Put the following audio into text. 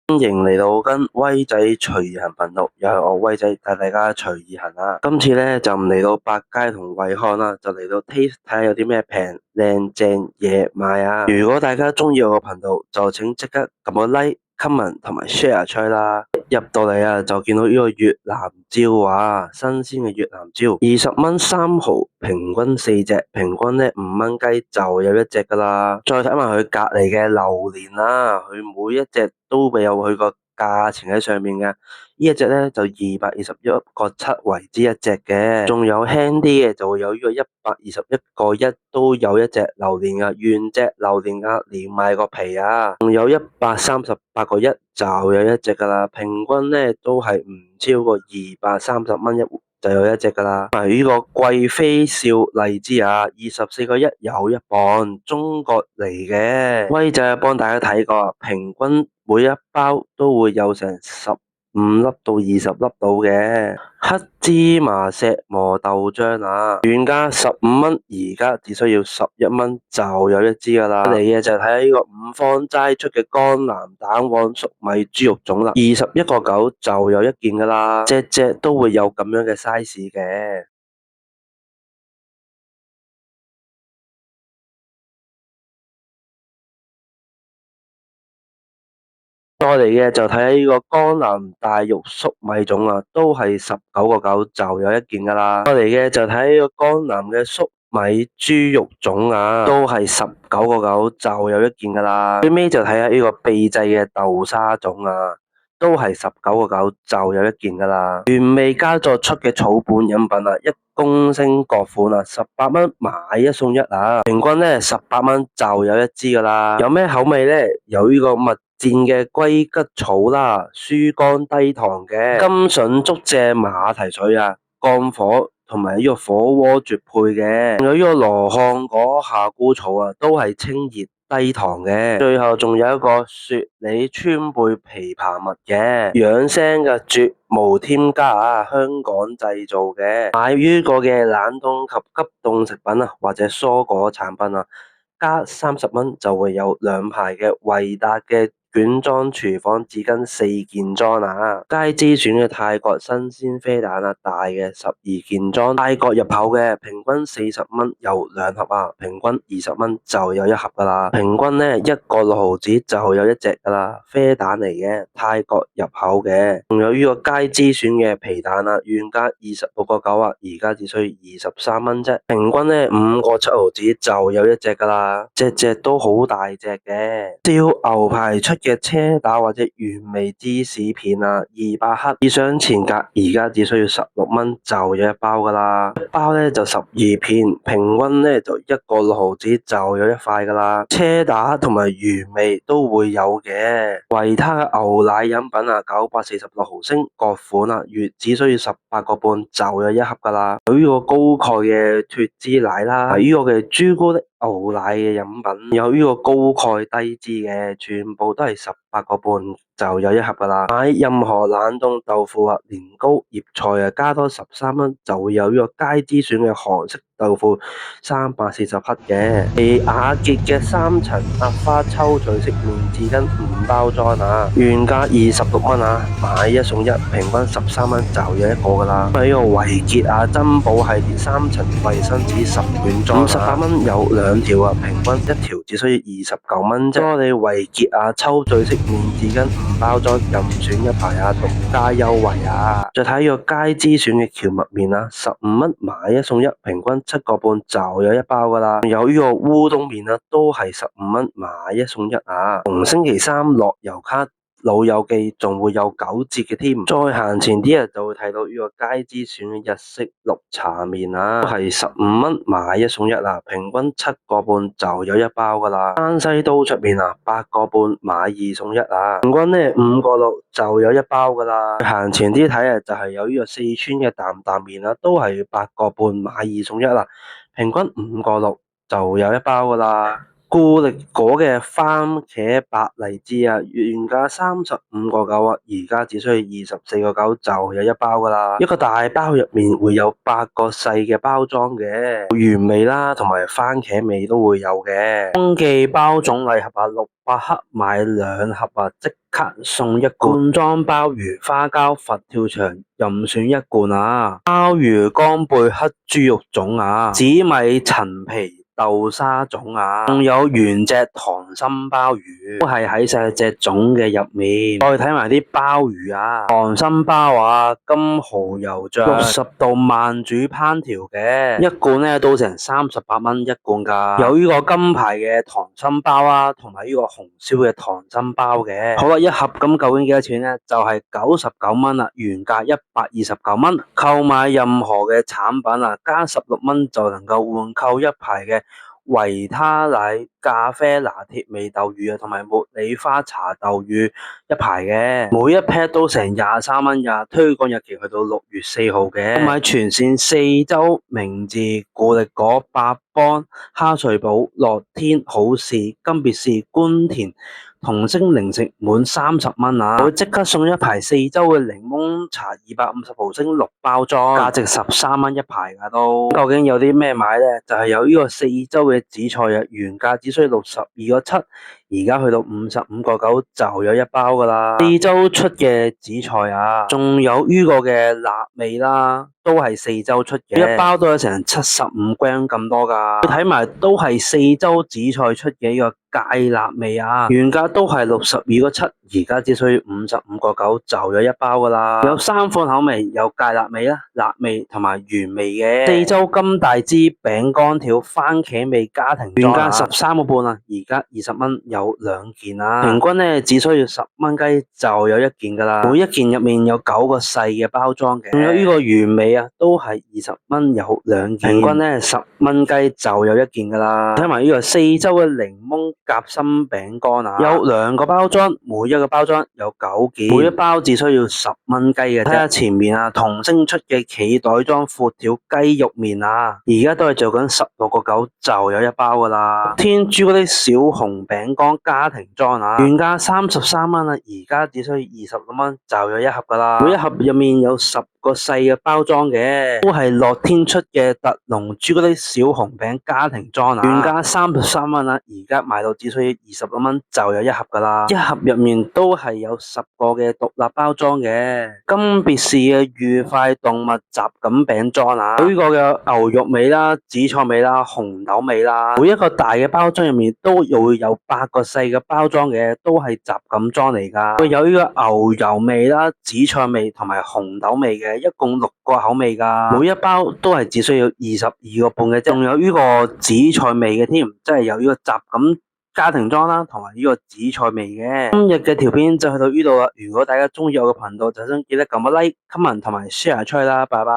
歡迎嚟到跟威仔隨意行頻道，又係我威仔帶大家隨意行啦。今次咧就唔嚟到百佳同惠康啦，就嚟到 Taste 睇下有啲咩平靚正嘢買啊！如果大家中意我個頻道，就請即刻撳個 like、comment 同埋 share 出去啦。入到嚟啊，就見到呢個越南椒啊，新鮮嘅越南椒，20蚊3毫，平均4隻，平均咧5蚊雞就有一隻噶啦。再睇埋佢隔籬嘅榴蓮啦，佢每一隻都會有佢個價錢喺上面嘅。呢一隻咧就221.7為之一隻嘅，仲有輕啲嘅就會有呢個121.1都有一隻榴蓮噶，原隻榴蓮噶，連埋個皮啊，仲有138.1就有一隻噶啦，平均咧都係唔超過230蚊就有一隻噶啦。呢個貴妃笑荔枝啊，24.1有一磅，中國嚟嘅。威仔幫大家睇過，平均每一包都會有成15粒到20粒到嘅。黑芝麻石磨豆漿啊，原價15蚊，而家只需要11蚊就有一支噶啦。嚟嘅就睇下呢個五芳齋出嘅江南蛋黃粟米豬肉粽啦，21.9就有一件噶啦，隻隻都會有咁樣嘅 size 嘅。再嚟嘅就睇下呢個江南大肉粟米粽啊，都係19.9就有一件噶啦。再嚟嘅就睇下呢個江南嘅粟米豬肉粽啊，都係19.9就有一件噶啦。最尾就睇下呢個秘製嘅豆沙粽啊，都係19.9就有一件噶啦。原味家作出嘅草本飲品啊，1公升各款啊，18蚊買1送1啊，平均咧18蚊就有一支噶啦。有咩口味咧？有呢個蜜餞嘅龜桔草啦，疏肝低糖嘅甘筍竹蔗馬蹄水啊，降火同埋呢個火鍋絕配嘅，仲有呢個羅漢果夏菇草啊，都係清熱低糖嘅。最後仲有一個雪梨川貝枇杷蜜嘅，養生嘅絕無添加啊，香港製造嘅。買呢個嘅冷凍及急凍食品啊，或者蔬果產品啊，加30蚊就會有2排嘅維達嘅卷裝廚房紙巾4件裝啊，佳之選嘅泰國新鮮啡蛋啊，大嘅12件裝，泰國入口嘅，平均40蚊有2盒啊，平均20蚊就有1盒噶啦，平均咧1.6毫子就有一隻噶啦，啡蛋嚟嘅，泰國入口嘅，仲有呢個佳之選嘅皮蛋啊，原價26.9啊，而家只需要23蚊啫，平均咧5.7毫子就有一隻噶啦，隻隻都好大隻嘅，燒牛排出嘅車打或者原味芝士片啊，200克以上前格，而家只需要16蚊就有一包噶啦，一包咧就12片，平均咧就1.6毫子就有一塊噶啦。車打同埋原味都會有嘅。維他嘅牛奶飲品啊，946毫升各款啊，只需要18.5就有一盒噶啦。有呢個高鈣嘅脫脂奶啦，呢個嘅朱古力牛奶嘅飲品，有呢個高鈣低脂嘅，全部都係18.5就有一盒噶啦。買任何冷凍豆腐啊、年糕、葉菜啊，加多13蚊就會有呢個佳之選嘅韓式豆腐340克嘅。係雅潔嘅3層壓花抽取式面紙巾5包裝啊，原價26蚊啊，買1送1，平均13蚊就有一個噶啦。呢個維潔啊珍寶系列3層衛生紙10卷裝，58蚊有2條啊，平均一條只需要29蚊啫。我哋維潔啊抽取式面紙巾5包裝任選一排啊，獨家優惠啊！再睇呢個佳之選嘅蕎麥麵啊，15蚊買1送1，平均7.5就有一包噶啦。有呢個烏冬麵啊，都係15蚊買1送1啊。逢星期三樂悠卡老友記仲會有9折嘅添，再行前啲啊就會睇到呢個佳之選嘅日式綠茶麵啊，都係15蚊買1送1啊，平均7.5就有一包噶啦。山西刀削麵啊，8.5買2送1啊，平均咧5.6就有一包噶啦。行前啲睇啊，就係有呢個四川嘅擔擔麵啊，都係8.5買2送1啦，平均5.6就有一包噶啦。固力果嘅番茄白荔枝啊，原價35.9啊，而家只需要24.9就有一包噶啦。一個大包入面會有8個細嘅包裝嘅，原味啦，同埋番茄味都會有嘅。冬季包種禮盒啊，600克買2盒啊，即刻送一罐裝鮑魚花膠佛跳牆任選一罐啊！鮑魚乾貝黑豬肉粽啊，紫米陳皮豆沙粽啊，仲有原隻溏心鮑魚，都係喺細隻粽嘅入面。再睇埋啲鮑魚啊，溏心鮑啊，金蠔油醬，60度慢煮烹調嘅，一罐咧都成38蚊一罐噶。有呢個金牌嘅溏心鮑啊，同埋呢個紅燒嘅溏心鮑嘅。好啦，一盒咁究竟幾多錢呢？就係99蚊啦，原價129蚊。購買任何嘅產品啊，加16蚊就能夠換購一排嘅維他奶咖啡拿鐵味豆乳啊，同埋茉莉花茶豆乳一排嘅，每一 pack 都成23蚊噶，推廣日期去到6月4號嘅。購買全線4周明治、固力果、百邦、哈瑞寶、樂天、好事、金別士、官田同星零食滿30蚊啊！會即刻送一排4周嘅檸檬茶250毫升6包裝，價值13蚊一排噶都。究竟有啲咩買呢？就係有呢個4周嘅紫菜啊，原價只需要62.7，而家去到55.9就有一包噶啦。4周出嘅紫菜啊，仲有呢個嘅辣味啦。都係4周出嘅，一包都有成75g 咁多噶。睇埋都係4周紫菜出嘅呢個芥辣味啊，原價都係62.7，而家只需要55.9就有一包噶啦。有3款口味，有芥辣味啦、辣味同埋原味嘅。4周金大枝餅乾條番茄味家庭裝，原價13.5啊，而家20蚊有2件啊，平均咧只需要10蚊雞就有一件噶啦。每一件入面有9個細嘅包裝嘅，仲有呢個原味啊，都係20蚊有2件，平均咧10蚊雞就有一件噶啦。睇埋呢個4周嘅檸檬夾心餅乾啊，有2個包裝，每一個包裝有9件，每一包只需要10蚊雞嘅啫。睇下前面啊，同星出嘅企袋裝闊條雞肉麵啊，而家都係做緊16.9就有一包噶啦。天朱古力小熊餅乾家庭裝啊，原價33蚊啊，而家只需要26蚊就有一盒噶啦。每一盒入面有10個細嘅包裝嘅，都係樂天出嘅特濃朱古力小熊餅家庭裝啊，原價33蚊啊，而家賣到只需要26蚊就有一盒噶啦。一盒入面都係有10個嘅獨立包裝嘅。金別士嘅愉快動物雜錦餅裝啊，有呢個嘅牛肉味啦、紫菜味啦、紅豆味啦，每一個大嘅包裝入面都會有8個細嘅包裝嘅，都係雜錦裝嚟噶。會有呢個牛油味啦、紫菜味同埋紅豆味嘅，一共6個口味噶，每一包都係只需要22.5嘅啫。仲有呢個紫菜味嘅添，即係有呢個雜錦家庭裝啦，同埋呢個紫菜味嘅。今日嘅條片就去到呢度啦。如果大家中意我嘅頻道，就想記得撳個 like、comment 同埋 share 出去啦。拜拜。